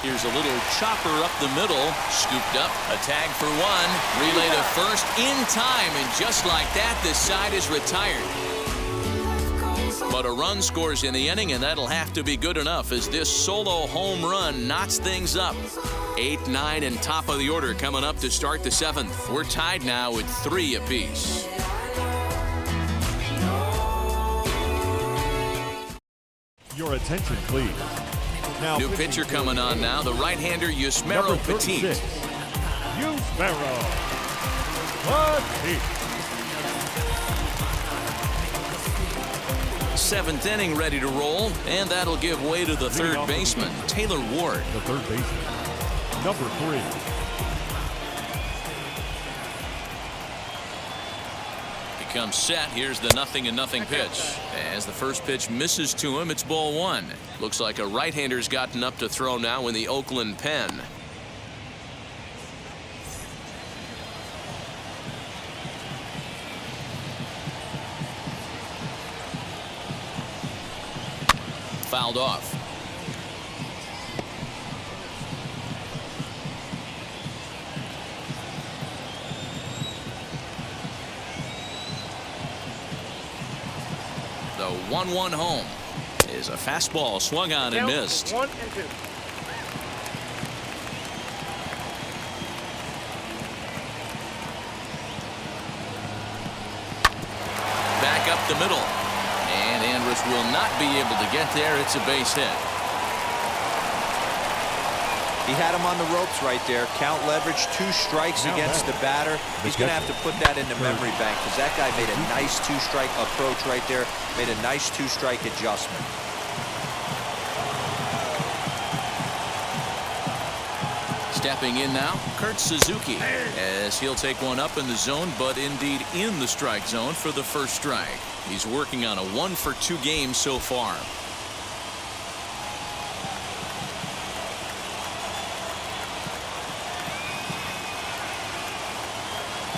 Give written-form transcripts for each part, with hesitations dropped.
Here's a little chopper up the middle. Scooped up. A tag for one. Relay to first in time. And just like that, the side is retired. But a run scores in the inning, and that'll have to be good enough as this solo home run knots things up. 8, 9, and top of the order coming up to start the 7th. We're tied now with 3 apiece. Your attention, please. Now, new pitcher coming on now, the right-hander Yusmeiro Petit. Yusmeiro Petit. 7th inning ready to roll, and that'll give way to the third baseman, Taylor Ward. The third baseman, number 3. Comes set. Here's the 0-0 pitch. As the first pitch misses to him, it's ball 1. Looks like a right-hander's gotten up to throw now in the Oakland pen. Fouled off. The 1-1 home is a fastball swung on and missed. 1 and 2. Back up the middle, and Andrus will not be able to get there. It's a base hit. He had him on the ropes right there. Count leverage, 2 strikes against the batter. He's going to have to put that in the memory bank because that guy made a nice 2-strike approach right there. Made a nice 2-strike adjustment. Stepping in now, Kurt Suzuki, as he'll take one up in the zone, but indeed in the strike zone for the first strike. He's working on a 1-for-2 game so far.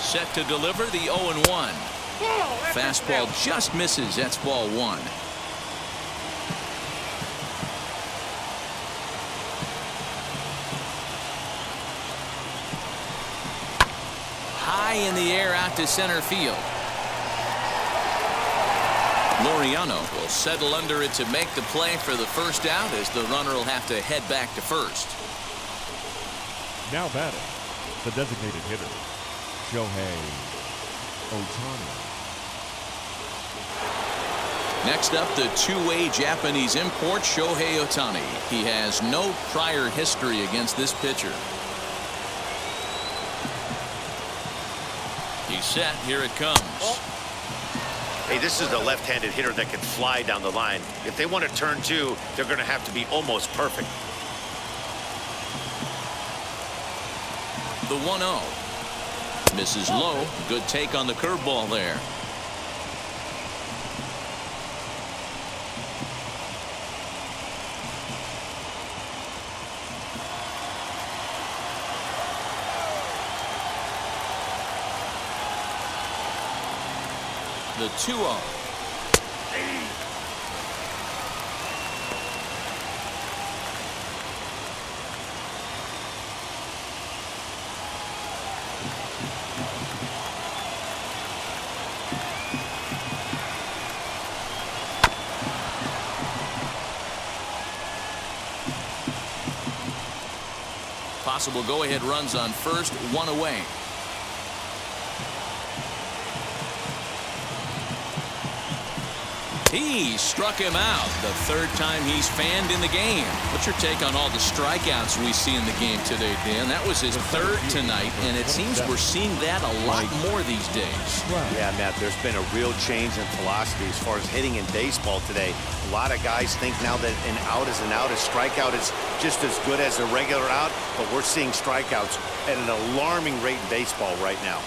Set to deliver the 0-1. Fastball just misses. That's ball 1. High in the air out to center field. Laureano will settle under it to make the play for the first out as the runner will have to head back to first. Now batting, the designated hitter, Shohei Ohtani. Next up, the two-way Japanese import, Shohei Ohtani. He has no prior history against this pitcher. He's set. Here it comes. Hey, this is a left-handed hitter that can fly down the line. If they want to turn 2, they're going to have to be almost perfect. The 1-0. Misses low. Good take on the curveball there. The 2-0. Possible go-ahead runs on first, 1 away. He struck him out. The third time he's fanned in the game. What's your take on all the strikeouts we see in the game today, Dan? That was his third tonight, and it seems we're seeing that a lot more these days. Yeah, Matt, there's been a real change in philosophy as far as hitting in baseball today. A lot of guys think now that an out is an out. A strikeout is just as good as a regular out, but we're seeing strikeouts at an alarming rate in baseball right now.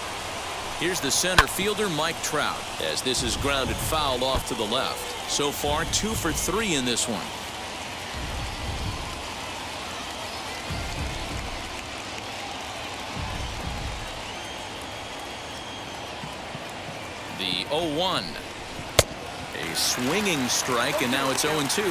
Here's the center fielder, Mike Trout, as this is grounded foul off to the left. So far, 2 for 3 in this one. The 0-1. A swinging strike, and now it's 0-2.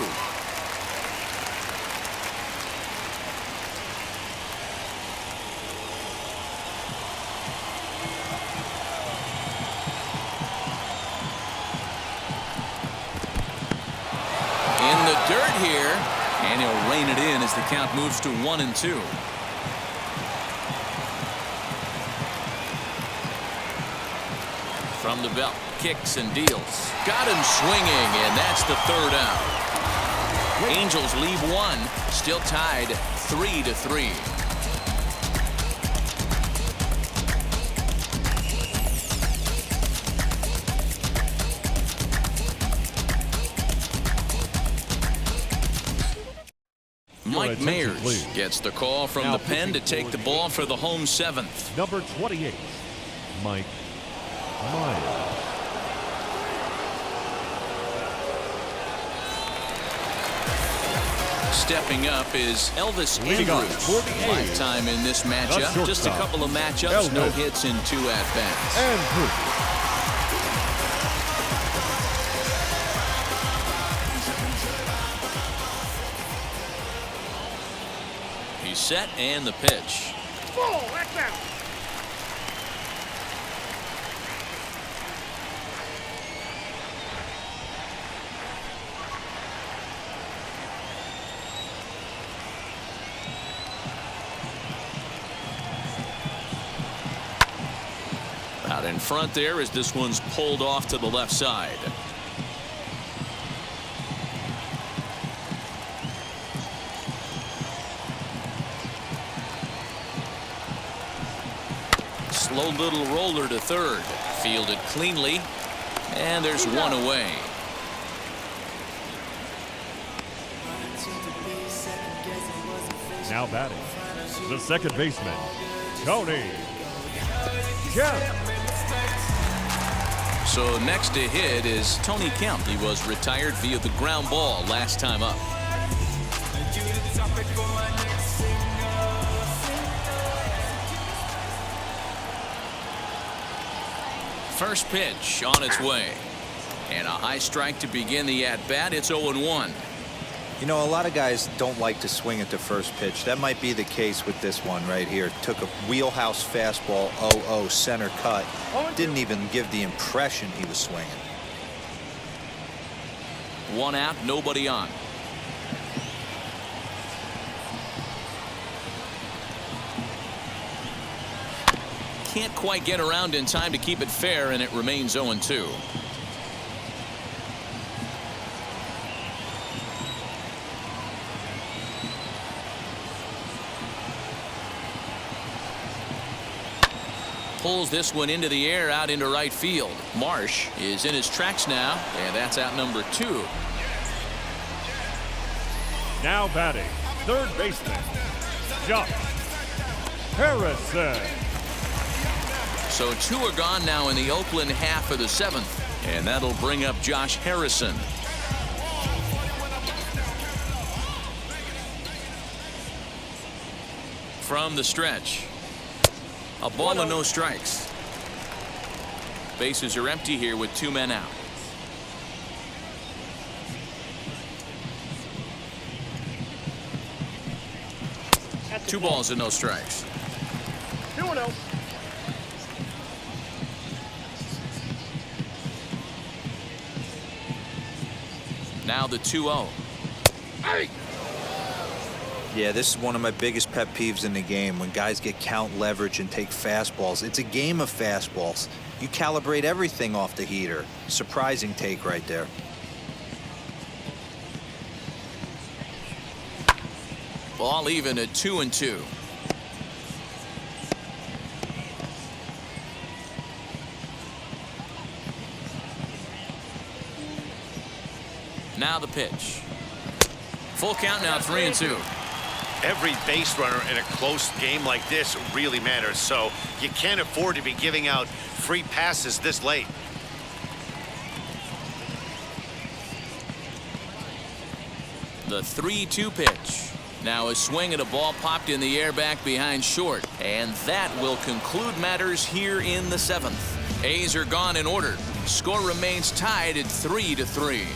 at here, and he'll rein it in as the count moves to 1-2. From the belt, kicks and deals. Got him swinging, and that's the third out. Angels leave one, still tied 3-3. Mike Mayers gets the call from the pen to take the ball for the home seventh. Number 28, Mike Myers. Stepping up is Elvis Andrus. Lifetime in this matchup. Just a couple of matchups, no hits in 2 at-bats. He's set and the pitch. Out in front there as this one's pulled off to the left side. Slow little roller to third. Fielded cleanly. And there's one away. Now batting, the second baseman, Tony Kemp. So next to hit is Tony Kemp. He was retired via the ground ball last time up. First pitch on its way. And a high strike to begin the at-bat. It's 0-1. You know, a lot of guys don't like to swing at the first pitch. That might be the case with this one right here. Took a wheelhouse fastball, 0-0 center cut. Didn't even give the impression he was swinging. 1 out, nobody on. Can't quite get around in time to keep it fair, and it remains 0-2. Pulls this one into the air out into right field. Marsh is in his tracks now, and that's out number 2. Now batting, third baseman, Josh Harrison. So 2 are gone now in the Oakland half of the 7th, and that'll bring up Josh Harrison. From the stretch. A ball and no strikes. Bases are empty here with 2 men out. Two balls and no strikes. 2-0. Now the 2-0. Yeah, this is one of my biggest pet peeves in the game, when guys get count leverage and take fastballs. It's a game of fastballs. You calibrate everything off the heater. Surprising take right there. Ball even at 2-2. Now the pitch. Full count now, 3-2. Every base runner in a close game like this really matters, so you can't afford to be giving out free passes this late. The 3-2 pitch. Now a swing at a ball popped in the air back behind short, and that will conclude matters here in the 7th. A's are gone in order. Score remains tied at 3-3.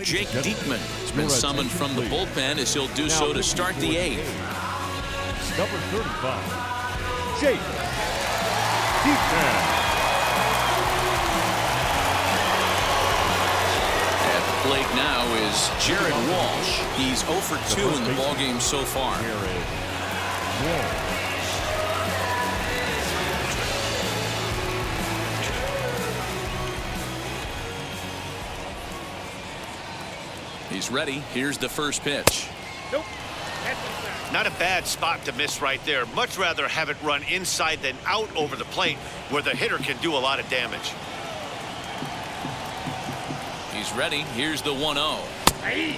Jake Diekman has been summoned from the bullpen as he'll do so to start the 8th. Number 35, Jake Diekman. is Jared Walsh. He's 0 for 2 in the ballgame so far. He's ready. Here's the first pitch. Nope. Not a bad spot to miss right there. Much rather have it run inside than out over the plate where the hitter can do a lot of damage. He's ready. Here's the 1-0. Hey.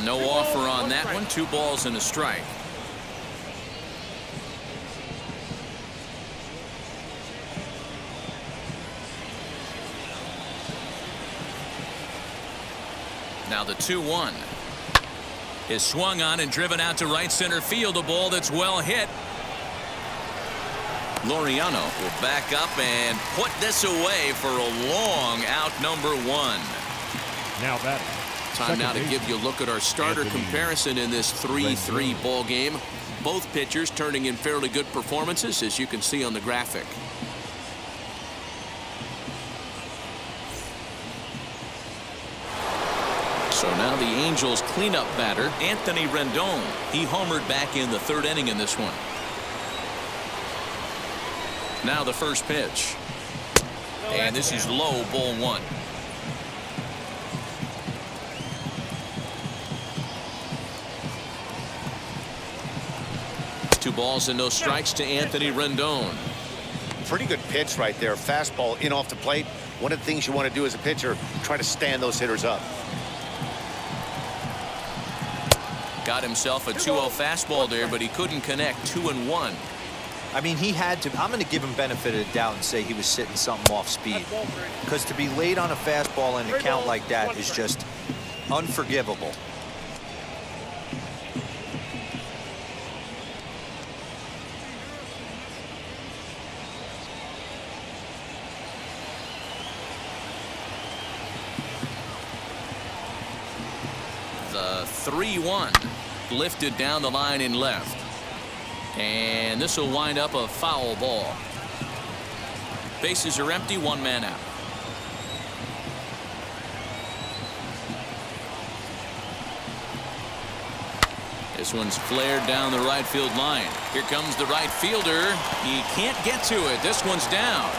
No offer on that one. 2 balls and a strike. Now the 2-1 is swung on and driven out to right center field. A ball that's well hit. Laureano will back up and put this away for a long out, number 1. Now batting. Time now to give you a look at our starter comparison in this 3-3 ball game. Both pitchers turning in fairly good performances, as you can see on the graphic. So now the Angels cleanup batter, Anthony Rendon. He homered back in the 3rd inning in this one. Now the first pitch. And this is low, ball 1. Two balls and no strikes to Anthony Rendon. Pretty good pitch right there. Fastball in off the plate. One of the things you want to do as a pitcher, try to stand those hitters up. Got himself a 2-0 fastball there, but he couldn't connect. 2-1. I mean, he had to. I'm going to give him benefit of the doubt and say he was sitting something off speed, because to be late on a fastball in a count like that is just unforgivable. The 3-1 lifted down the line in left. And this will wind up a foul ball. Bases are empty, 1 man out. This one's flared down the right field line. Here comes the right fielder. He can't get to it. This one's down.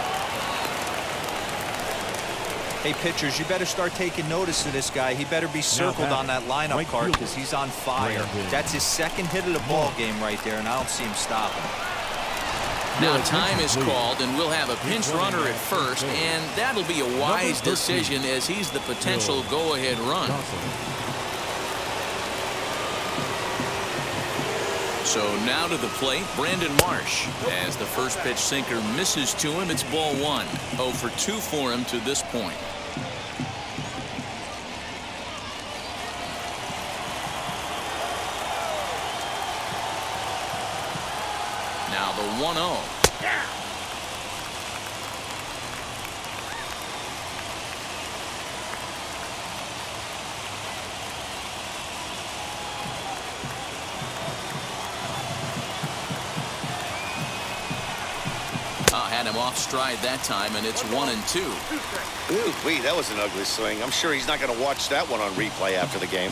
Hey, pitchers, you better start taking notice of this guy. He better be circled on that lineup card because he's on fire. That's his 2nd hit of the ball game right there, and I don't see him stopping. Now time is called, and we'll have a pinch runner at first, and that'll be a wise decision as he's the potential go-ahead run. So now to the plate, Brandon Marsh. As the first pitch sinker misses to him, it's ball 1. 0 for 2 for him to this point. Now the 1-0. Had him off stride that time, and it's 1-2. Ooh, wait, that was an ugly swing. I'm sure he's not going to watch that one on replay after the game.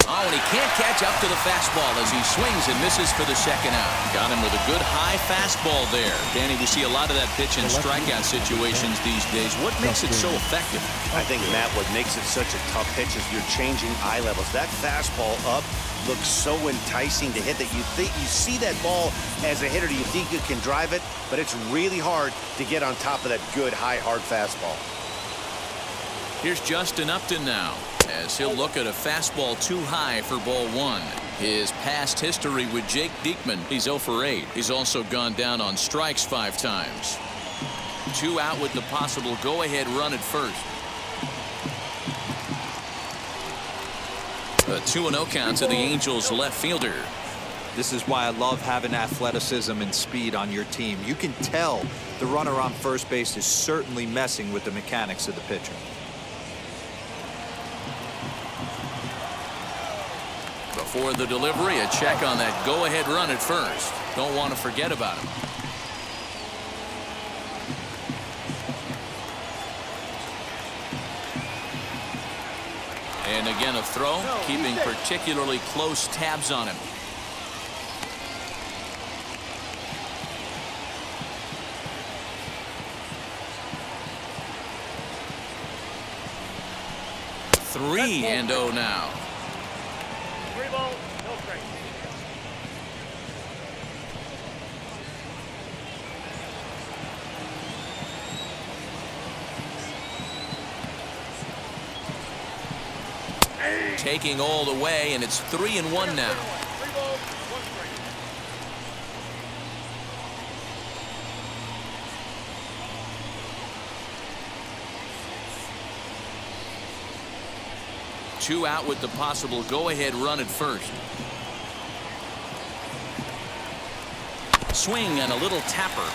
Oh, and he can't catch up to the fastball as he swings and misses for the 2nd out. Got him with a good high fastball there. Danny, we see a lot of that pitch in strikeout situations these days. What makes it so effective? I think, Matt, what makes it such a tough pitch is you're changing eye levels. That fastball up looks so enticing to hit that you think you see that ball as a hitter, you think you can drive it, but it's really hard to get on top of that good high hard fastball. Here's Justin Upton now, as he'll look at a fastball too high for ball 1. His past history with Jake Diekman, he's 0 for 8. He's also gone down on strikes 5 times. 2 out with the possible go-ahead run at first. A 2-0 count to the Angels left fielder. This is why I love having athleticism and speed on your team. You can tell the runner on first base is certainly messing with the mechanics of the pitcher. For the delivery, a check on that go-ahead run at first. Don't want to forget about him. And again a throw, keeping particularly close tabs on him. Three and 0 now. 3 balls, no strikes. Taking all the way, and it's 3-1 now. 3 balls, 1 strike. Two out with the possible go-ahead run at first. Swing and a little tapper.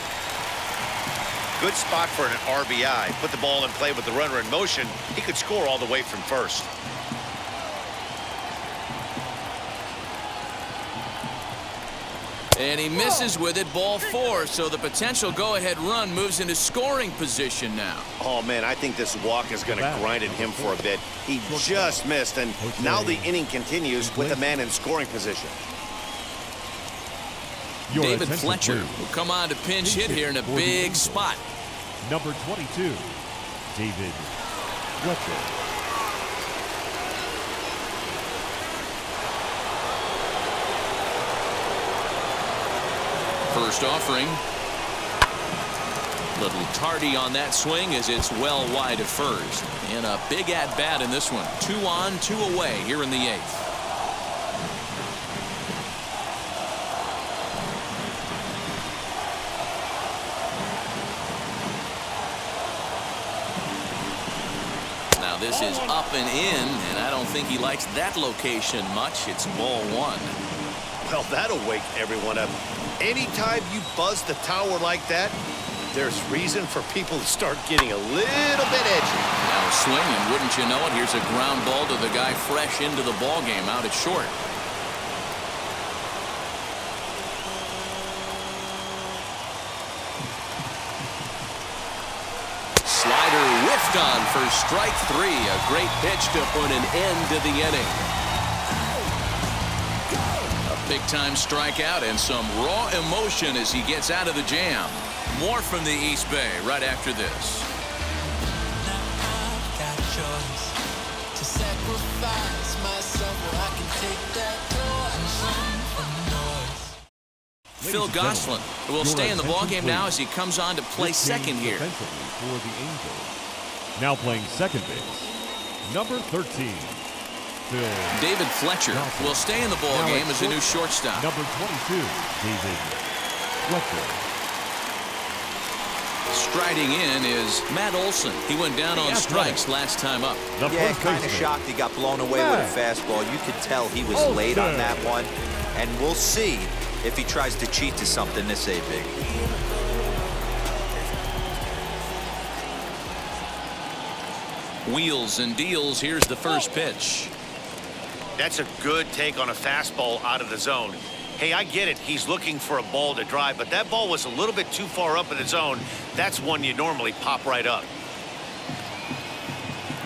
Good spot for an RBI. Put the ball in play with the runner in motion. He could score all the way from first. And he misses with it, ball 4, so the potential go-ahead run moves into scoring position now. Oh, man, I think this walk is going to grind at him for a bit. He just missed, and now the inning continues with a man in scoring position. David Fletcher will come on to pinch hit here in a big spot. Number 22, David Fletcher. First offering. Little tardy on that swing as it's well wide of first. And a big at-bat in this one. 2 on, 2 away here in the 8th. Now this is up and in, and I don't think he likes that location much. It's ball 1. Well, that'll wake everyone up. Anytime you buzz the tower like that, there's reason for people to start getting a little bit edgy. Now a swing, and wouldn't you know it, here's a ground ball to the guy fresh into the ball game out at short. Slider whiffed on for strike 3. A great pitch to put an end to the inning. Big-time strikeout and some raw emotion as he gets out of the jam. More from the East Bay right after this. Phil Gosselin will stay in the ballgame now as he comes on to play second here. For the Angels. Now playing second base, number 13. David Fletcher will stay in the ball game as a new shortstop. Number 22, David Fletcher. Striding in is Matt Olson. He went down on strikes last time up. Yeah, kind of shocked he got blown away with a fastball. You could tell he was late on that one. And we'll see if he tries to cheat to something this big. Wheels and deals. Here's the first pitch. That's a good take on a fastball out of the zone. Hey, I get it. He's looking for a ball to drive, but that ball was a little bit too far up in the zone. That's one you normally pop right up.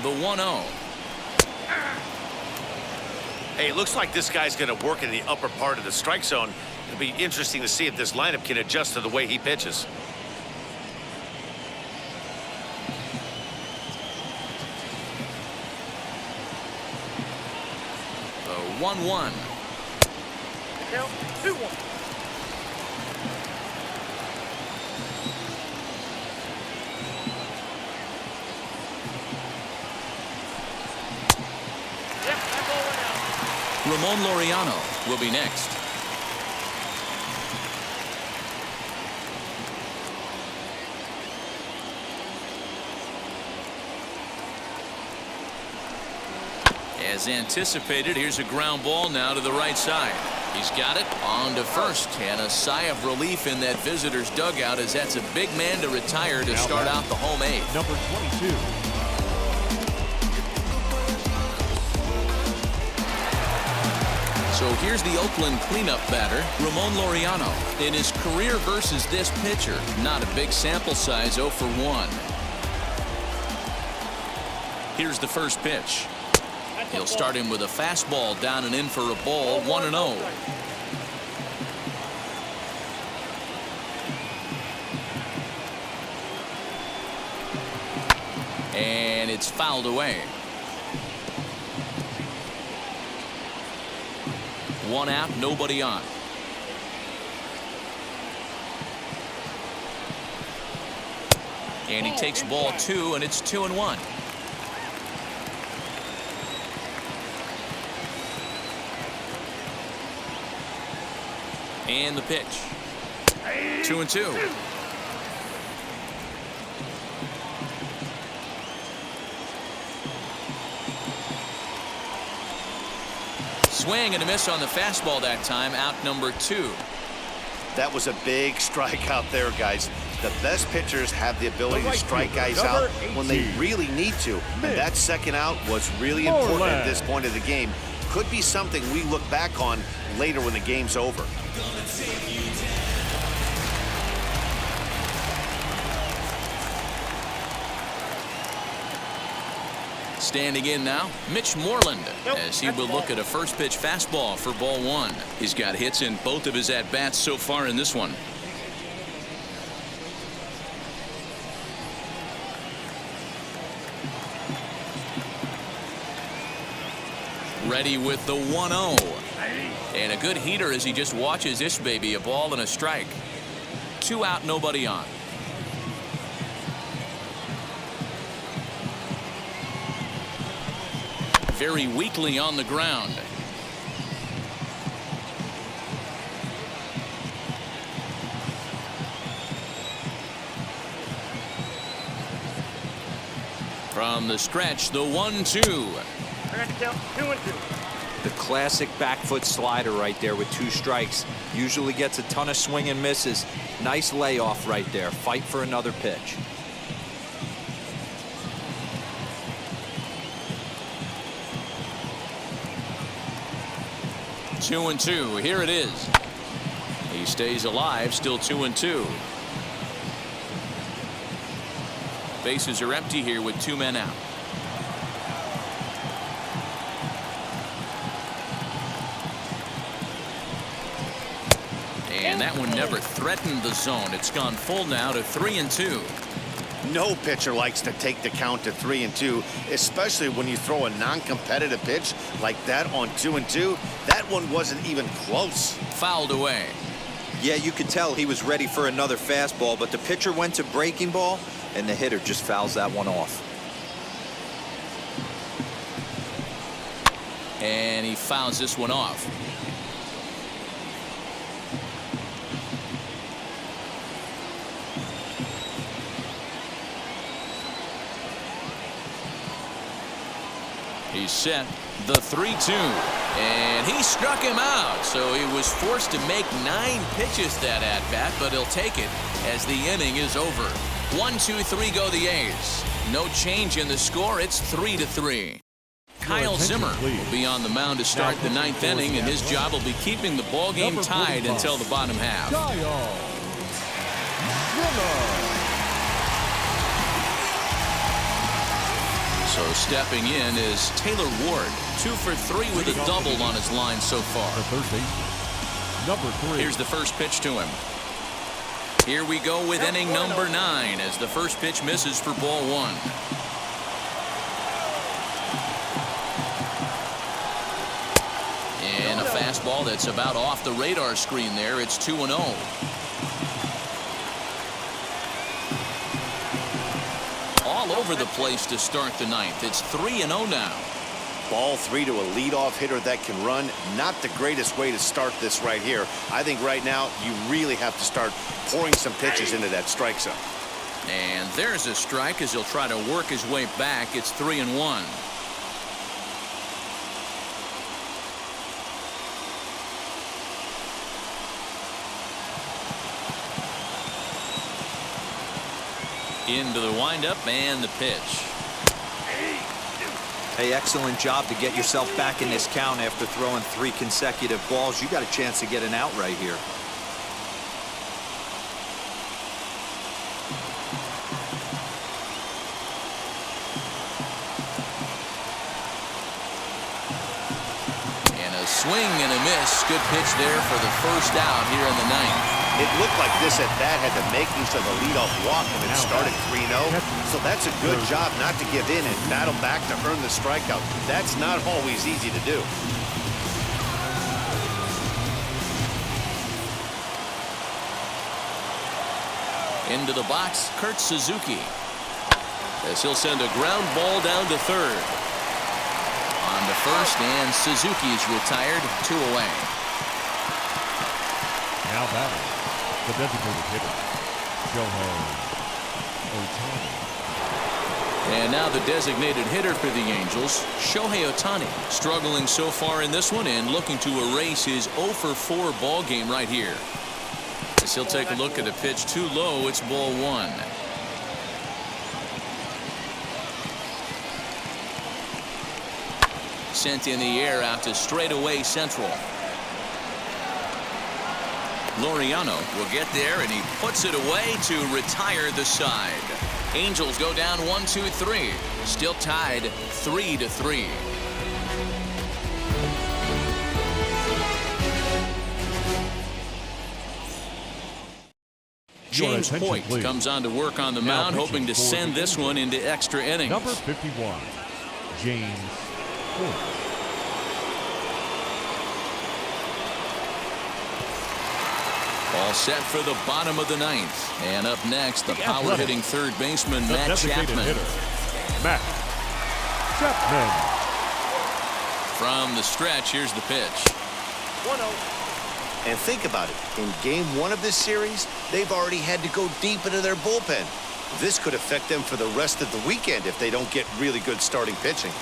The 1-0. Hey, it looks like this guy's going to work in the upper part of the strike zone. It'll be interesting to see if this lineup can adjust to the way he pitches. The 1-1. Count 2-1. Ramon Laureano will be next. As anticipated, here's a ground ball now to the right side. He's got it on to first, and a sigh of relief in that visitor's dugout as that's a big man to retire to start out the home eighth. Number 22. So So here's the Oakland cleanup batter, Ramon Laureano. In his career versus this pitcher, not a big sample size, 0 for 1. Here's the first pitch. He'll start him with a fastball down and in for a ball, 1-0. And it's fouled away. 1 out, nobody on. And he takes ball 2, and it's 2-1. And the pitch. 2-2. Swing and a miss on the fastball that time. Out number 2. That was a big strikeout there, guys. The best pitchers have the ability to strike guys out when they really need to. And that second out was really important at this point of the game. Could be something we look back on later when the game's over. Standing in now, Mitch Moreland, as he will look at a first pitch fastball for ball 1. He's got hits in both of his at-bats so far in this one. Ready with the 1-0. And a good heater as he just watches this baby, a ball and a strike. 2 out, nobody on. Very weakly on the ground. From the stretch, the 1-2. The classic back foot slider right there with 2 strikes. Usually gets a ton of swing and misses. Nice layoff right there. Fight for another pitch. Two and 2. Here it is. He stays alive, still 2-2. Bases are empty here with 2 men out. And that one never threatened the zone. It's gone full now to 3-2. No pitcher likes to take the count to 3-2, especially when you throw a non-competitive pitch like that on 2-2. That one wasn't even close. Fouled away. Yeah, you could tell he was ready for another fastball, but the pitcher went to breaking ball, and the hitter just fouls that one off. And he fouls this one off. He's set. The 3-2. And he struck him out. So he was forced to make 9 pitches that at-bat, but he'll take it as the inning is over. 1-2-3 go the A's. No change in the score. It's 3-3. Kyle Zimmer will be on the mound to start the 9th inning, and his job will be keeping the ball game tied until the bottom half. So stepping in is Taylor Ward, 2 for 3 with a double on his line so far. Number 3. Here's the first pitch to him. Here we go with inning number 9 as the first pitch misses for ball 1. And a fastball that's about off the radar screen there. It's 2-0. All over the place to start the 9th. It's 3-0 now. Ball 3 to a leadoff hitter that can run. Not the greatest way to start this right here. I think right now you really have to start pouring some pitches into that strike zone. And there's a strike as he'll try to work his way back. It's 3-1. Into the windup and the pitch. Hey, excellent job to get yourself back in this count after throwing 3 consecutive balls. You got a chance to get an out right here. And a swing and a miss. Good pitch there for the first out here in the 9th. It looked like this at bat had the makings of a leadoff walk when it started 3-0. So that's a good job not to give in and battle back to earn the strikeout. That's not always easy to do. Into the box, Kurt Suzuki. As he'll send a ground ball down to third. On to first, and Suzuki's retired, 2 away. Now batting, the designated hitter, Shohei Ohtani. And now the designated hitter for the Angels, Shohei Ohtani, struggling so far in this one and looking to erase his 0-for-4 ball game right here. As he'll take a look at a pitch too low, it's ball 1. Sent in the air out to straightaway central. Laureano will get there, and he puts it away to retire the side. Angels go down 1-2-3. Still tied 3-3. James Hoyt comes on to work on the mound, hoping to send this one into extra innings. Number 51, James Hoyt. All set for the bottom of the 9th. And up next, the power-hitting third baseman, Matt Chapman. Matt Chapman. From the stretch, here's the pitch. 1-0. And think about it. In game 1 of this series, they've already had to go deep into their bullpen. This could affect them for the rest of the weekend if they don't get really good starting pitching.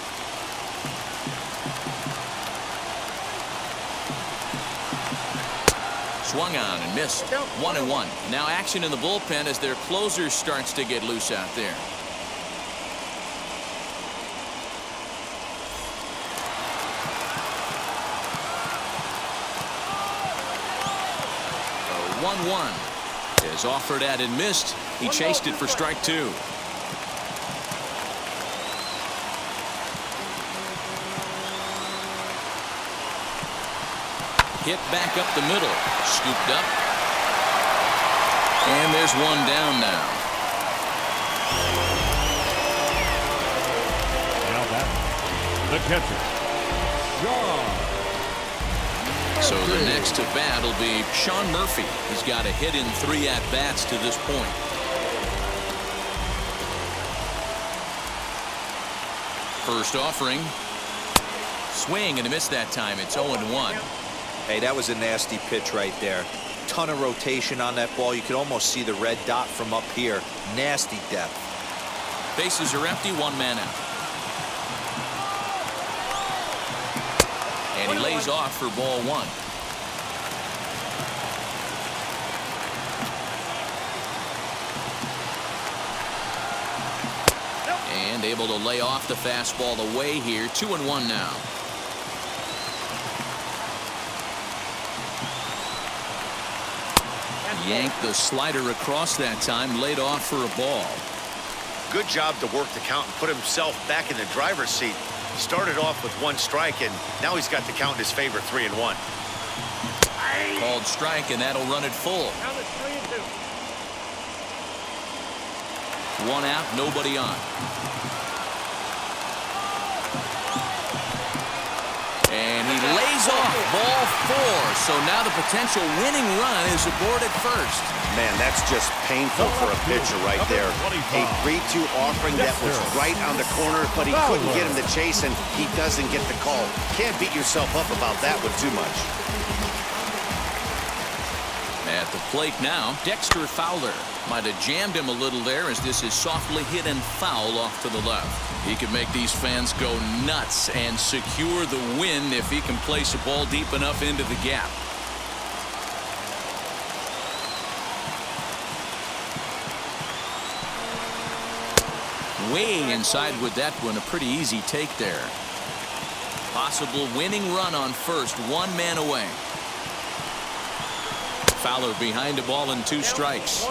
Swung on and missed. 1-1. Now action in the bullpen as their closer starts to get loose out there. A 1-1 is offered at and missed. He chased it for strike 2. Hit back up the middle. Scooped up. And there's one down now. Now that the catcher, Sean. So the next to bat will be Sean Murphy. He's got a hit in 3 at-bats to this point. First offering. Swing and a miss that time. It's 0-1. Hey, that was a nasty pitch right there. Ton of rotation on that ball. You could almost see the red dot from up here. Nasty depth. Bases are empty, 1 man out. And he lays off for ball 1. And able to lay off the fastball away here. 2-1 now. Yanked the slider across that time, laid off for a ball. Good job to work the count and put himself back in the driver's seat. Started off with 1 strike, and now he's got the count in his favor, 3-1. Called strike, and that'll run it full. 1 out, nobody on. And he lays off ball 4. So now the potential winning run is aboard at first. Man, that's just painful for a pitcher right there. A 3-2 offering that was right on the corner, but he couldn't get him to chase, and he doesn't get the call. Can't beat yourself up about that one too much. At the plate now, Dexter Fowler. Might have jammed him a little there as this is softly hit and foul off to the left. He can make these fans go nuts and secure the win if he can place a ball deep enough into the gap. Way inside with that one. A pretty easy take there. Possible winning run on first. One man away. Fowler behind the ball and 2 strikes.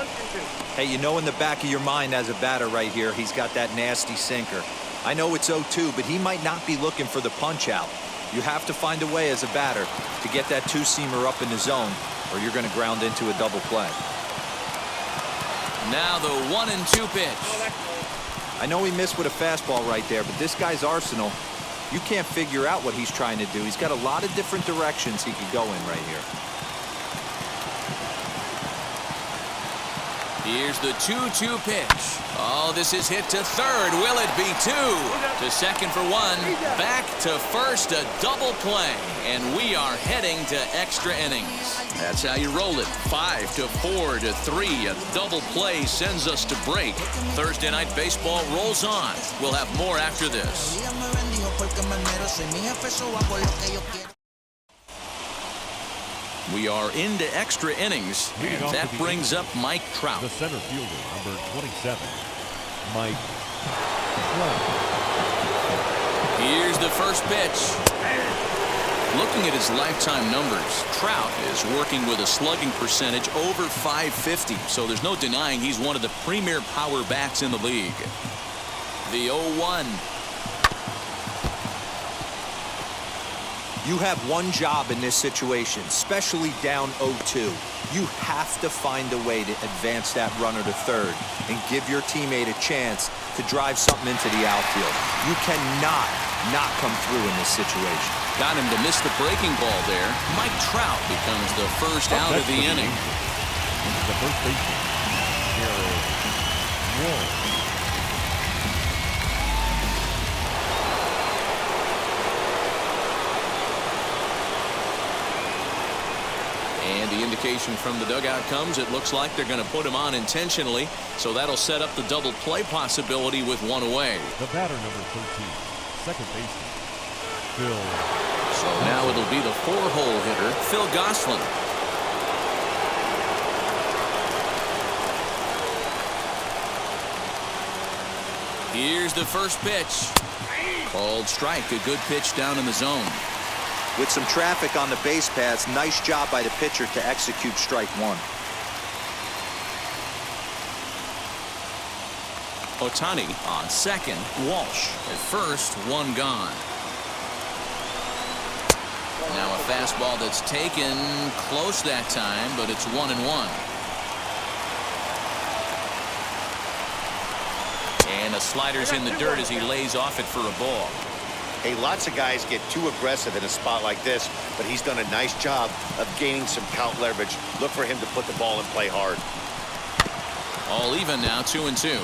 Hey, you know in the back of your mind as a batter right here, he's got that nasty sinker. I know it's 0-2, but he might not be looking for the punch out. You have to find a way as a batter to get that 2-seamer up in the zone, or you're going to ground into a double play. Now the 1-2 pitch. I know he missed with a fastball right there, but this guy's arsenal, you can't figure out what he's trying to do. He's got a lot of different directions he could go in right here. Here's the 2-2 pitch. Oh, this is hit to third. Will it be 2? To second for 1. Back to first, a double play. And we are heading to extra innings. That's how you roll it. 5-4 to 3. A double play sends us to break. Thursday Night Baseball rolls on. We'll have more after this. We are into extra innings, and that brings up Mike Trout. The center fielder, number 27, Mike Trout. Here's the first pitch. Looking at his lifetime numbers, Trout is working with a slugging percentage over .550, so there's no denying he's one of the premier power bats in the league. The 0-1. You have one job in this situation, especially down 0-2. You have to find a way to advance that runner to third and give your teammate a chance to drive something into the outfield. You cannot not come through in this situation. Got him to miss the breaking ball there. Mike Trout becomes the first out of the inning. The first baseman, Garrett Wall. And the indication from the dugout comes, it looks like they're going to put him on intentionally, so that'll set up the double play possibility with 1 away. The batter, number 13, second baseman, Phil. So now it'll be the 4-hole hitter, Phil Gosselin. Here's the first pitch. Called strike, a good pitch down in the zone. With some traffic on the base paths, nice job by the pitcher to execute strike 1. Ohtani on second, Walsh at first, 1 gone. Now a fastball that's taken close that time, but it's 1-1. And a slider's in the dirt as he lays off it for a ball. Hey, lots of guys get too aggressive in a spot like this, but he's done a nice job of gaining some count leverage. Look for him to put the ball in play hard. All even now, 2-2.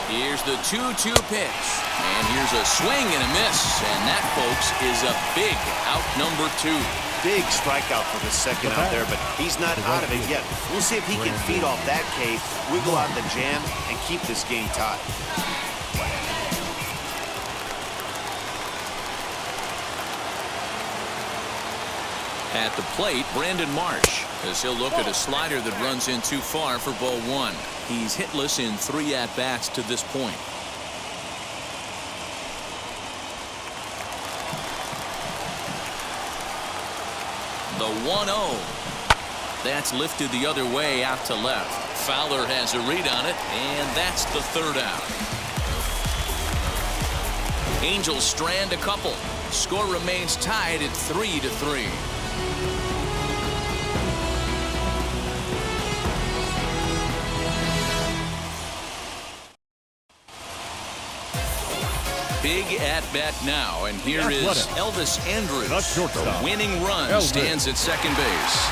Here's the 2-2 pitch. And here's a swing and a miss. And that, folks, is a big out number 2. Big strikeout for the second out there, but he's not out of it yet. We'll see if he can feed off that K, wiggle out the jam, and keep this game tied. At the plate, Brandon Marsh, as he'll look at a slider that runs in too far for ball 1. He's hitless in 3 at-bats to this point. The 1-0. That's lifted the other way out to left. Fowler has a read on it, and that's the 3rd out. Angels strand a couple. Score remains tied at 3-3. Big at-bat now, and here is Elvis Andrus. The winning run stands at second base.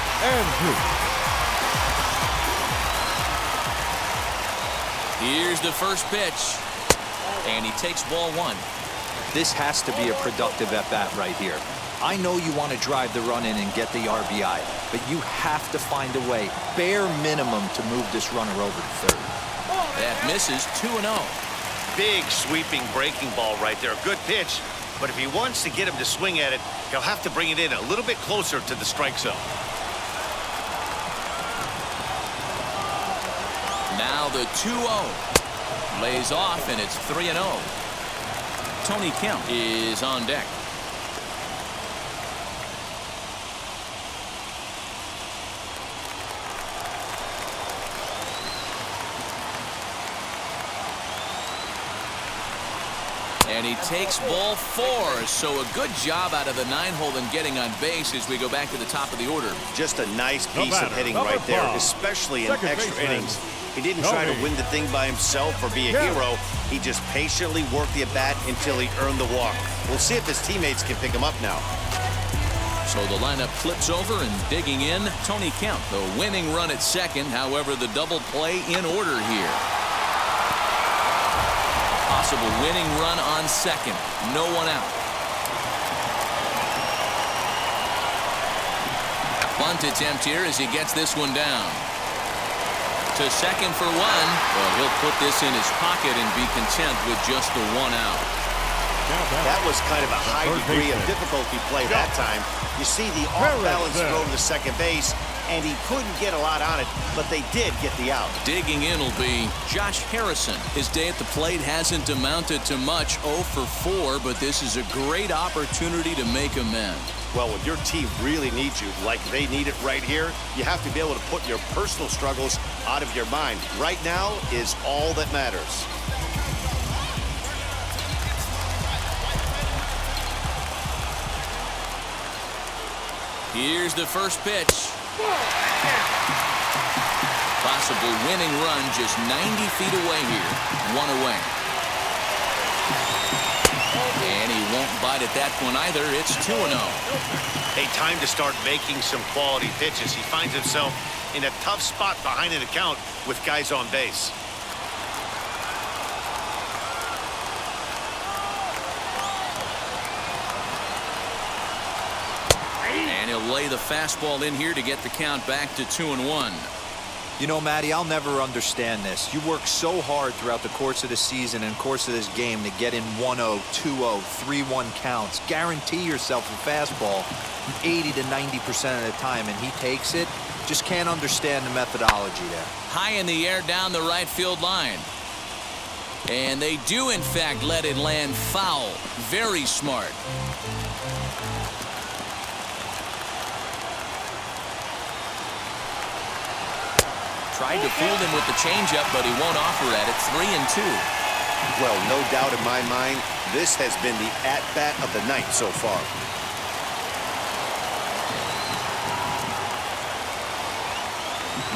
Here's the first pitch, and he takes ball 1. This has to be a productive at-bat right here. I know you want to drive the run in and get the RBI, but you have to find a way, bare minimum, to move this runner over to third. That misses. 2-0. Big sweeping breaking ball right there. Good pitch, but if he wants to get him to swing at it, he'll have to bring it in a little bit closer to the strike zone. Now the 2-0. Lays off, and it's 3-0. Tony Kemp is on deck. And he takes ball 4, so a good job out of the 9-hole in getting on base as we go back to the top of the order. Just a nice piece of hitting right there, especially in extra innings. He didn't try to win the thing by himself or be a hero. He just patiently worked the at-bat until he earned the walk. We'll see if his teammates can pick him up now. So the lineup flips over, and digging in, Tony Kemp. The winning run at second, however, the double play in order here. Possible winning run on second. No one out. Bunt attempt here as he gets this one down. To second for one. Well, he'll put this in his pocket and be content with just the 1 out. That was kind of a high degree of difficulty play that time. You see the off-balance throw to second base, and he couldn't get a lot on it, but they did get the out. Digging in will be Josh Harrison. His day at the plate hasn't amounted to much, 0 for 4, but this is a great opportunity to make amends. Well, when your team really needs you, like they need it right here, you have to be able to put your personal struggles out of your mind. Right now is all that matters. Here's the first pitch. Possible winning run just 90 feet away here. 1 away. And he won't bite at that one either. It's 2-0. Hey, time to start making some quality pitches. He finds himself in a tough spot behind an account with guys on base. And he'll lay the fastball in here to get the count back to 2-1. You know, Matty, I'll never understand this. You work so hard throughout the course of the season and course of this game to get in 1-0, 2-0, 3-1 counts. Guarantee yourself a fastball 80 to 90% of the time, and he takes it. Just can't understand the methodology there. High in the air down the right field line. And they do, in fact, let it land foul. Very smart. Tried to fool him with the changeup, but he won't offer at it. 3-2. Well, no doubt in my mind, this has been the at-bat of the night so far.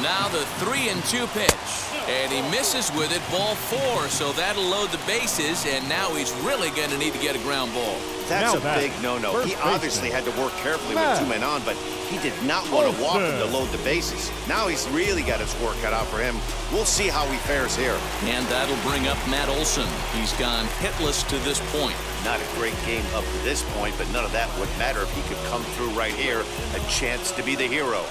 Now the 3-2 pitch. And he misses with it, ball 4, so that'll load the bases, and now he's really going to need to get a ground ball. That's a big no-no. He obviously had to work carefully with 2 men on, but he did not want to walk him to load the bases. Now he's really got his work cut out for him. We'll see how he fares here. And that'll bring up Matt Olson. He's gone hitless to this point. Not a great game up to this point, but none of that would matter if he could come through right here. A chance to be the hero.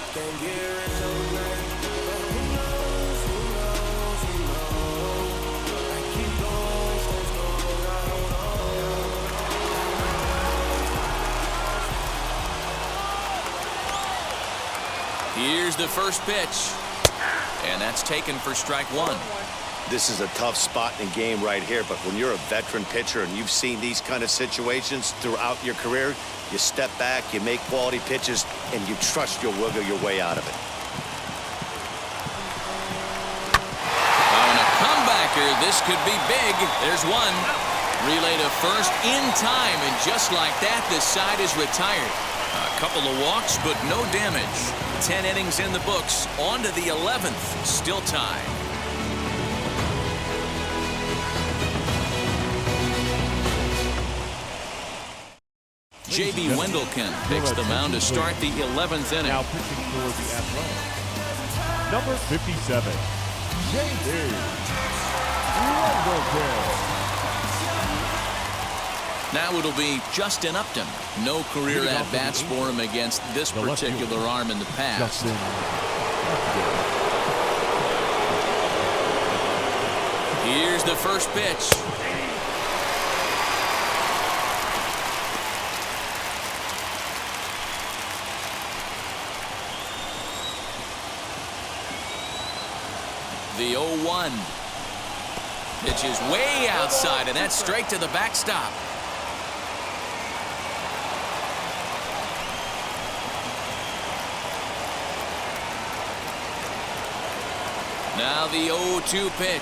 Here's the first pitch. And that's taken for strike 1. This is a tough spot in the game right here, but when you're a veteran pitcher and you've seen these kind of situations throughout your career, you step back, you make quality pitches, and you trust you'll wiggle your way out of it. On a comebacker, this could be big. There's one. Relay to first in time, and just like that, this side is retired. A couple of walks, but no damage. 10 innings in the books. On to the 11th. Still tied. J.B. Wendelken takes the mound to start the 11th inning. Now pitching for the Athletics, number 57, J.B. Wendelken. Now it'll be Justin Upton. No career at-bats for him against this particular arm in the past. Here's the first pitch. The 0-1. Pitch is way outside, and that's straight to the backstop. Now the 0-2 pitch.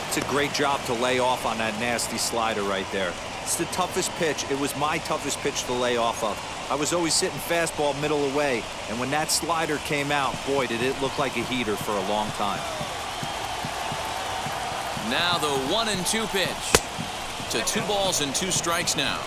It's a great job to lay off on that nasty slider right there. It's the toughest pitch. It was my toughest pitch to lay off of. I was always sitting fastball middle away, and when that slider came out, boy, did it look like a heater for a long time. Now the 1-2 pitch. To 2 balls and 2 strikes now.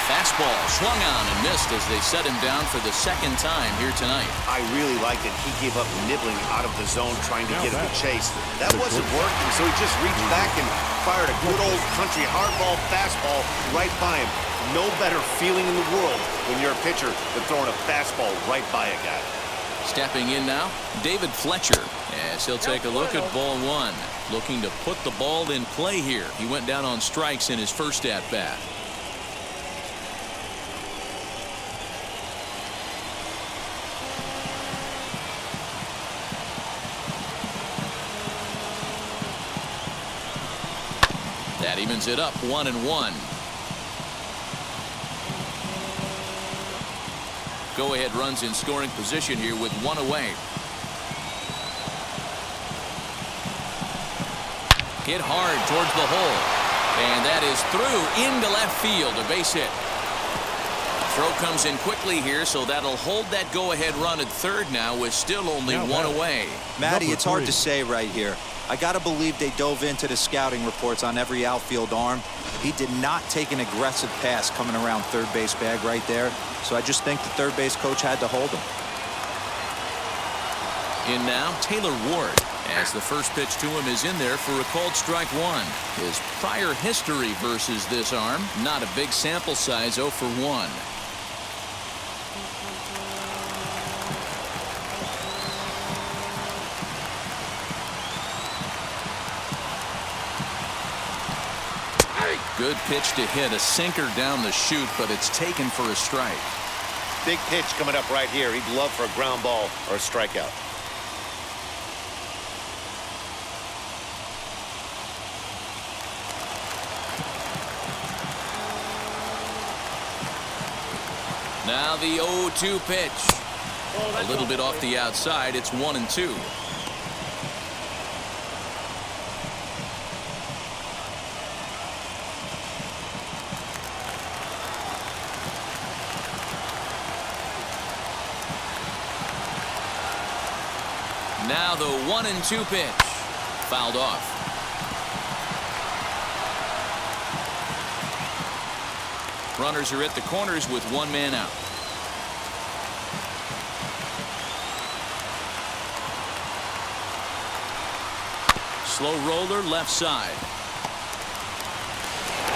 Fastball swung on and missed as they set him down for the 2nd time here tonight. I really liked it. He gave up nibbling out of the zone trying to get at the chase. That wasn't working, so he just reached back and fired a good old country hardball fastball right by him. No better feeling in the world when you're a pitcher than throwing a fastball right by a guy. Stepping in now, David Fletcher, as he'll take a look at ball 1. Looking to put the ball in play here. He went down on strikes in his first at-bat. That evens it up 1-1. Go-ahead runs in scoring position here with 1 away. Hit hard towards the hole. And that is through into left field. A base hit. Throw comes in quickly here, so that'll hold that go-ahead run at third now with still only 1 away. Matty, it's hard to say right here. I got to believe they dove into the scouting reports on every outfield arm. He did not take an aggressive pass coming around third base bag right there. So I just think the third base coach had to hold him. In now, Taylor Ward, as the first pitch to him is in there for a called strike 1. His prior history versus this arm, not a big sample size, 0 for 1. Good pitch to hit, a sinker down the chute, but it's taken for a strike. Big pitch coming up right here. He'd love for a ground ball or a strikeout. Now the 0-2 pitch. A little bit off the outside. It's 1-2. Now the 1-2 pitch. Fouled off. Runners are at the corners with 1 man out. Slow roller left side.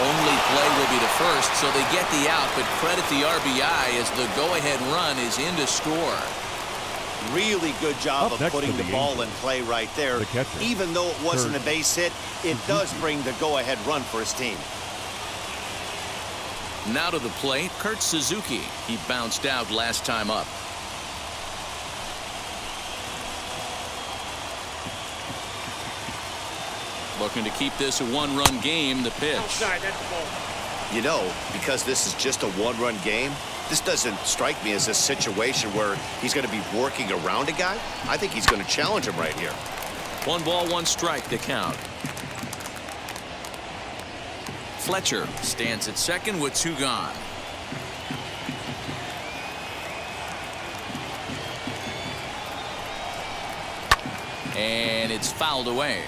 Only play will be to first, so they get the out, but credit the RBI as the go-ahead run is in to score. Really good job of putting the ball in play right there. Even though it wasn't a base hit, it does bring the go-ahead run for his team. Now to the plate, Kurt Suzuki. He bounced out last time up. Looking to keep this a 1-run game. The pitch. You know, because this is just a 1-run game, this doesn't strike me as a situation where he's going to be working around a guy. I think he's going to challenge him right here. 1 ball, 1 strike to count. Fletcher stands at second with 2 gone. And it's fouled away.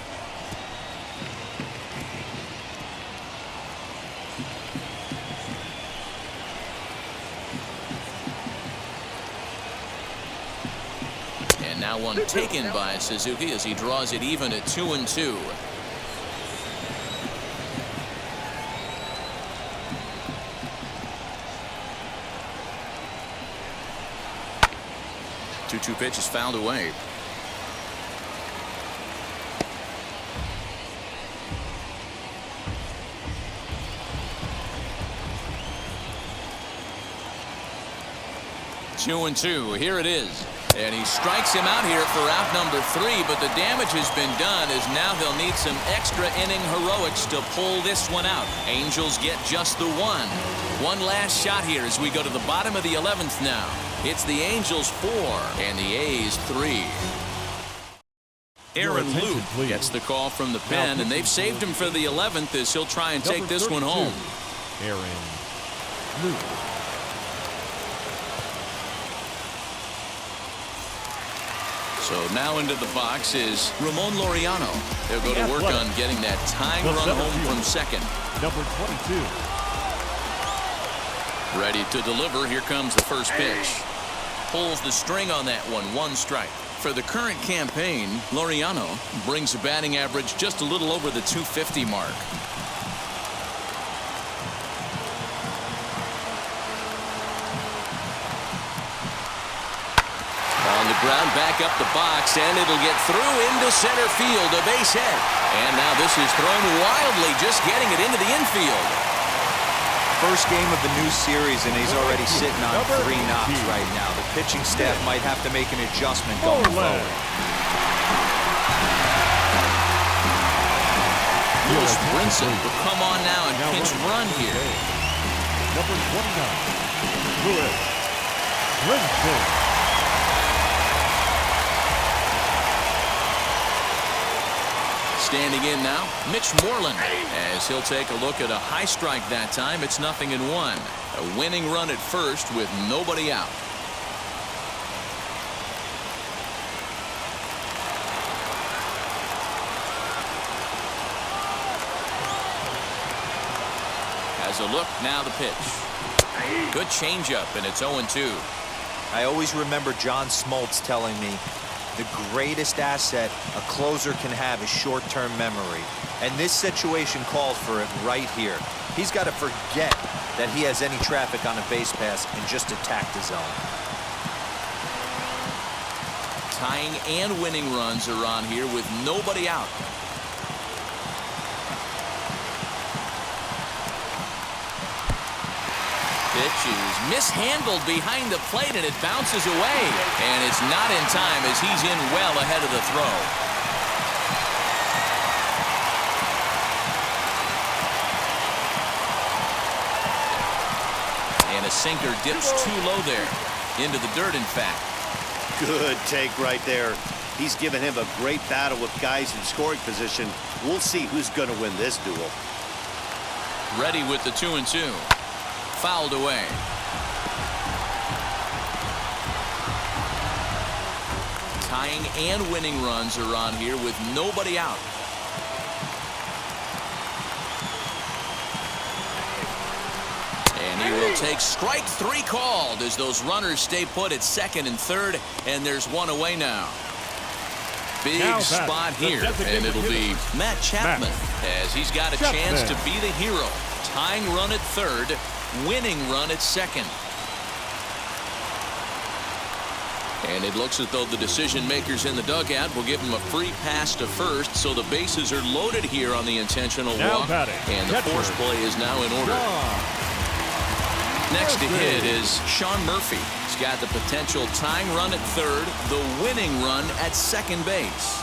Now one taken by Suzuki as he draws it even at 2-2. Two pitch is fouled away. 2-2. Here it is. And he strikes him out here for out number 3, but the damage has been done as now they'll need some extra inning heroics to pull this one out. Angels get just the one. One last shot here as we go to the bottom of the 11th now. It's the Angels 4 and the A's 3. Aaron Luke gets the call from the pen, and they've saved him for the 11th as he'll try and take this one home. Aaron Luke. So now into the box is Ramon Laureano. They'll go to work on getting that tying run home from second. Number 22. Ready to deliver. Here comes the first pitch. Pulls the string on that one. 1 strike. For the current campaign, Laureano brings a batting average just a little over the .250 mark. On the ground, back up the box, and it'll get through into center field, a base hit. And now this is thrown wildly, just getting it into the infield. First game of the new series, and he's already sitting on 3 knocks right now. The pitching staff might have to make an adjustment going forward. Lewis Brinson will come on now and pinch run here. Number 29. Lewis Brinson. Standing in now, Mitch Moreland, as he'll take a look at a high strike that time. It's 0-1. A winning run at first with nobody out. Has a look, now the pitch. Good changeup, and it's 0-2. I always remember John Smoltz telling me, the greatest asset a closer can have is short-term memory. And this situation calls for it right here. He's got to forget that he has any traffic on a base pass and just attack the zone. Tying and winning runs are on here with nobody out. Pitch is mishandled behind the plate, and it bounces away. And it's not in time as he's in well ahead of the throw. And a sinker dips too low there. Into the dirt, in fact. Good take right there. He's given him a great battle with guys in scoring position. We'll see who's going to win this duel. Ready with the 2-2. Fouled away. Tying and winning runs are on here with nobody out. And he will take strike 3 called as those runners stay put at second and third, and there's one away now. Big spot here, and it'll be Matt Chapman as he's got a chance to be the hero. Tying run at third, winning run at second. And it looks as though the decision makers in the dugout will give him a free pass to first, so the bases are loaded here on the intentional walk, and the force play is now in order. Next to hit is Sean Murphy. He's got the potential tying run at third, the winning run at second base.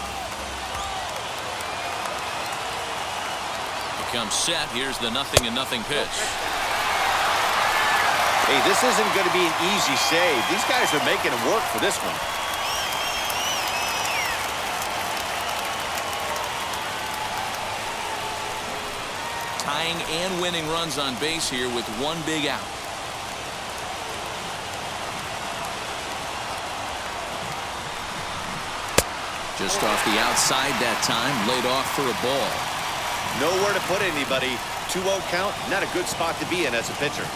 Comes set. Here's the 0-0 pitch. Hey, this isn't going to be an easy save. These guys are making it work for this one. Tying and winning runs on base here with one big out. Just off the outside that time, laid off for a ball. Nowhere to put anybody. 2-0 count, not a good spot to be in as a pitcher.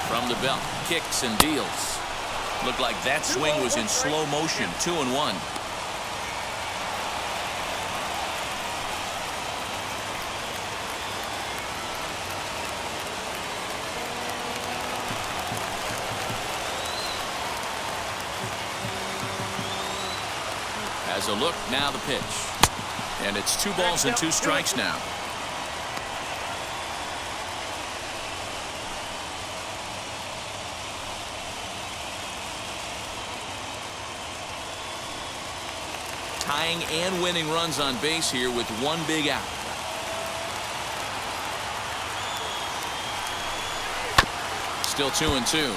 From the belt, kicks and deals. Looked like that swing was in slow motion. 2-1. Has a look, now the pitch. And it's 2 balls and 2 strikes now. Tying and winning runs on base here with 1 big out. Still 2-2.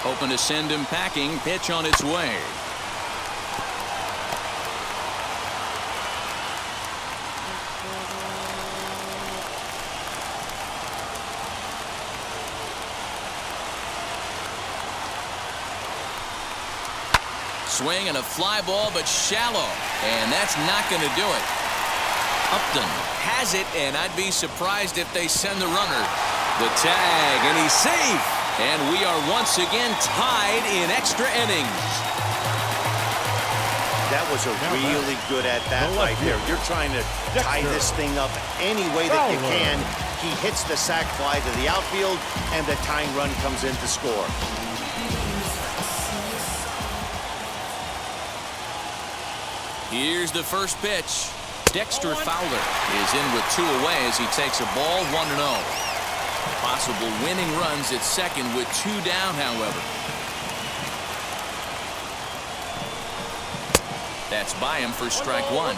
Hoping to send him packing. Pitch on its way. Swing and a fly ball, but shallow. And that's not going to do it. Upton has it, and I'd be surprised if they send the runner. The tag, and he's safe. And we are once again tied in extra innings. That was a really good at-bat right there. You're trying to tie this thing up any way that you can. He hits the sac fly to the outfield, and the tying run comes in to score. Here's the first pitch. Dexter Fowler is in with 2 away as he takes a ball 1-0. Possible winning runs at second with 2 down, however. That's by him for strike 1.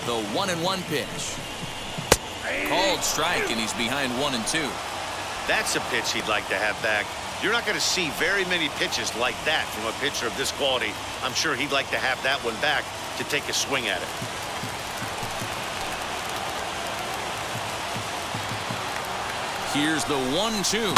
The 1-1 pitch. Called strike, and he's behind 1-2. That's a pitch he'd like to have back. You're not going to see very many pitches like that from a pitcher of this quality. I'm sure he'd like to have that one back to take a swing at it. Here's the 1-2.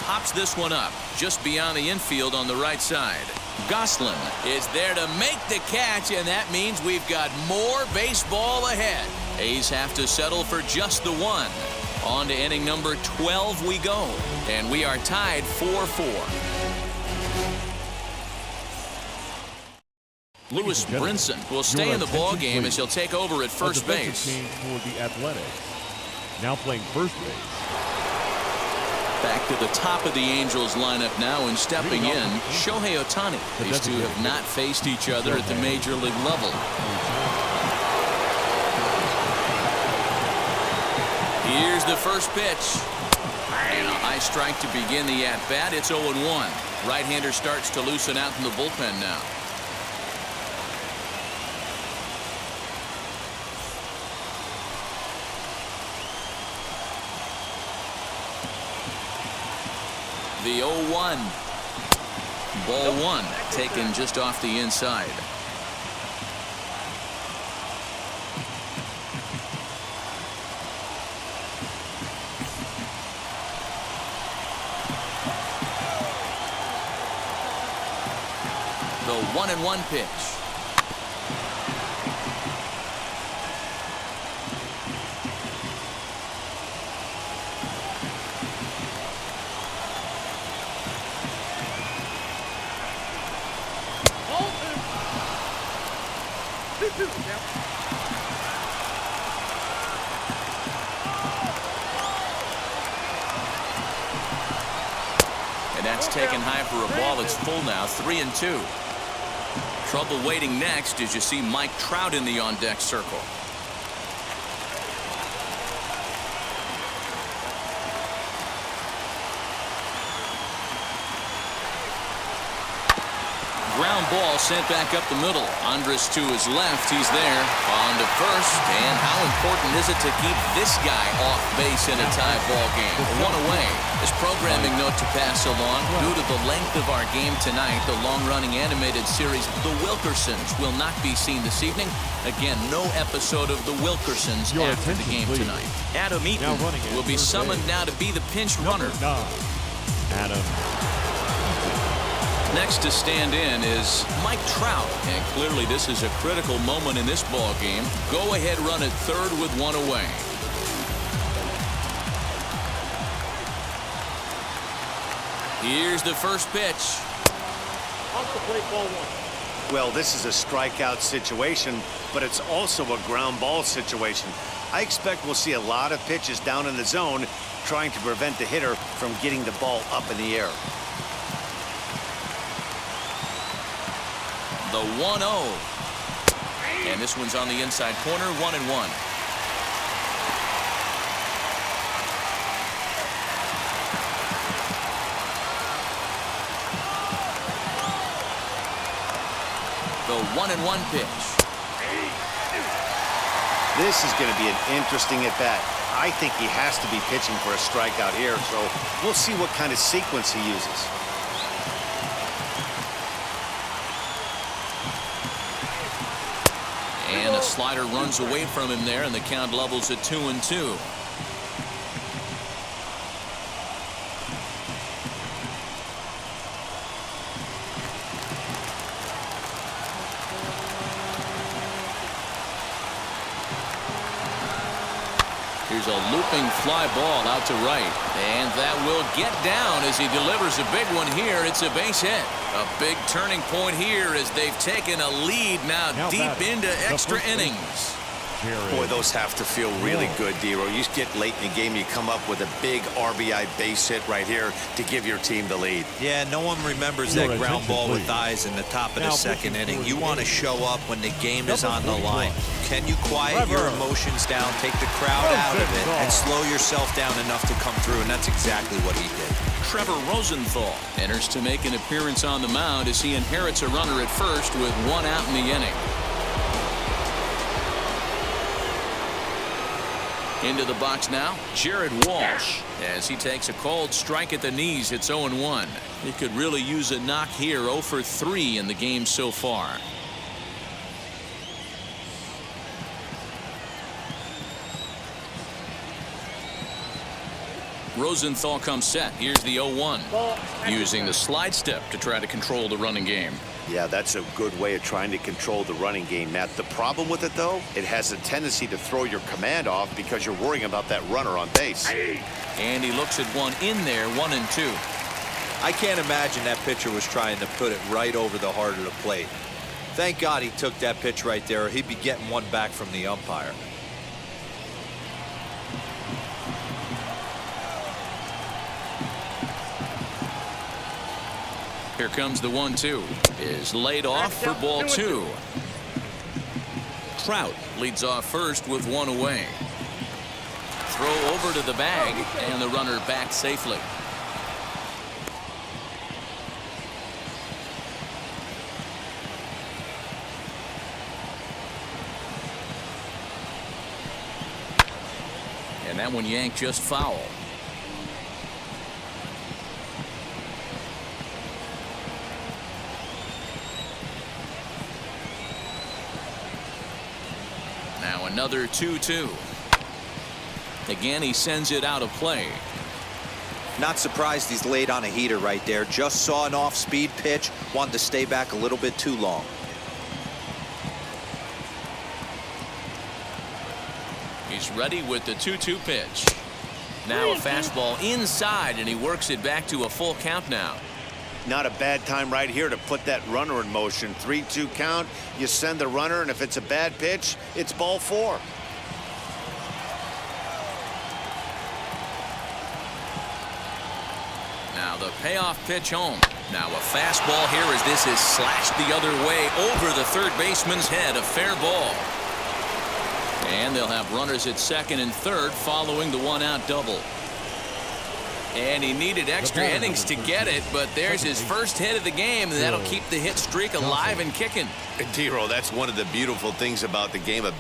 Pops this one up just beyond the infield on the right side. Gosselin is there to make the catch, and that means we've got more baseball ahead. A's have to settle for just the 1. On to inning number 12 we go, and we are tied 4-4. Lewis Brinson will stay in the ball game as he'll take over at first base. For the Athletics. Now playing first base. Back to the top of the Angels lineup now, and stepping in, Shohei Ohtani. These two have not faced each other at the major league level. Here's the first pitch. And a high strike to begin the at-bat. It's 0-1. Right-hander starts to loosen out in the bullpen now. The 0-1. Ball 1 taken just off the inside. The 1-1 pitch. And that's taken high for a ball. It's full now, 3-2. Trouble waiting next as you see Mike Trout in the on-deck circle. Ground ball sent back up the middle. Andres to his left. He's there. On to first. And how important is it to keep this guy off base in a tie ball game? 1 away. This programming note to pass along. Due to the length of our game tonight, the long-running animated series The Wilkersons will not be seen this evening. Again, no episode of The Wilkersons after the game tonight. Adam Eaton will be summoned now to be the pinch runner. Adam. Next to stand in is Mike Trout, and clearly this is a critical moment in this ball game. Go ahead run at third with one away. Here's the first pitch. Off the plate, ball one. Well, this is a strikeout situation, but it's also a ground ball situation. I expect we'll see a lot of pitches down in the zone trying to prevent the hitter from getting the ball up in the air. The 1-0. And this one's on the inside corner, 1-1. The 1-1 pitch. This is going to be an interesting at bat. I think he has to be pitching for a strikeout here, so we'll see what kind of sequence he uses. And a slider runs away from him there, and the count levels at 2-2. Here's a looping fly ball out to right, and that will get down as he delivers a big one here. It's a base hit. A big turning point here as they've taken a lead now deep into extra innings. Boy, those have to feel really good, Dero. You get late in the game, you come up with a big RBI base hit right here to give your team the lead. Yeah, no one remembers that ground ball with eyes in the top of the second inning. You want to show up when the game is on the line. Can you quiet your emotions down, take the crowd out of it, and slow yourself down enough to come through? And that's exactly what he did. Trevor Rosenthal enters to make an appearance on the mound as he inherits a runner at first with one out in the inning. Into the box now, Jared Walsh, as he takes a cold strike at the knees. It's 0-1. He could really use a knock here. 0 for 3 in the game so far. Rosenthal comes set. Here's the 0-1. Using the slide step to try to control the running game. Yeah, that's a good way of trying to control the running game, Matt. The problem with it, though, it has a tendency to throw your command off because you're worrying about that runner on base. And he looks at one in there, 1-2. I can't imagine that pitcher was trying to put it right over the heart of the plate. Thank God he took that pitch right there, or he'd be getting one back from the umpire. Here comes the 1-2. Is laid off for ball 2. Trout leads off first with one away. Throw over to the bag, and the runner back safely. And that one yanked just foul. Now another 2-2. Again, he sends it out of play. Not surprised he's laid on a heater right there. Just saw an off-speed pitch. Wanted to stay back a little bit too long. He's ready with the 2-2 pitch. Now a fastball inside, and he works it back to a full count now. Not a bad time right here to put that runner in motion. 3-2 count. You send the runner, and if it's a bad pitch, it's ball 4. Now the payoff pitch home. Now a fastball here as this is slashed the other way over the third baseman's head. A fair ball. And they'll have runners at second and third following the one-out double. And he needed extra innings to get it, but there's his first hit of the game, and that'll keep the hit streak alive and kicking. Dero, that's one of the beautiful things about the game of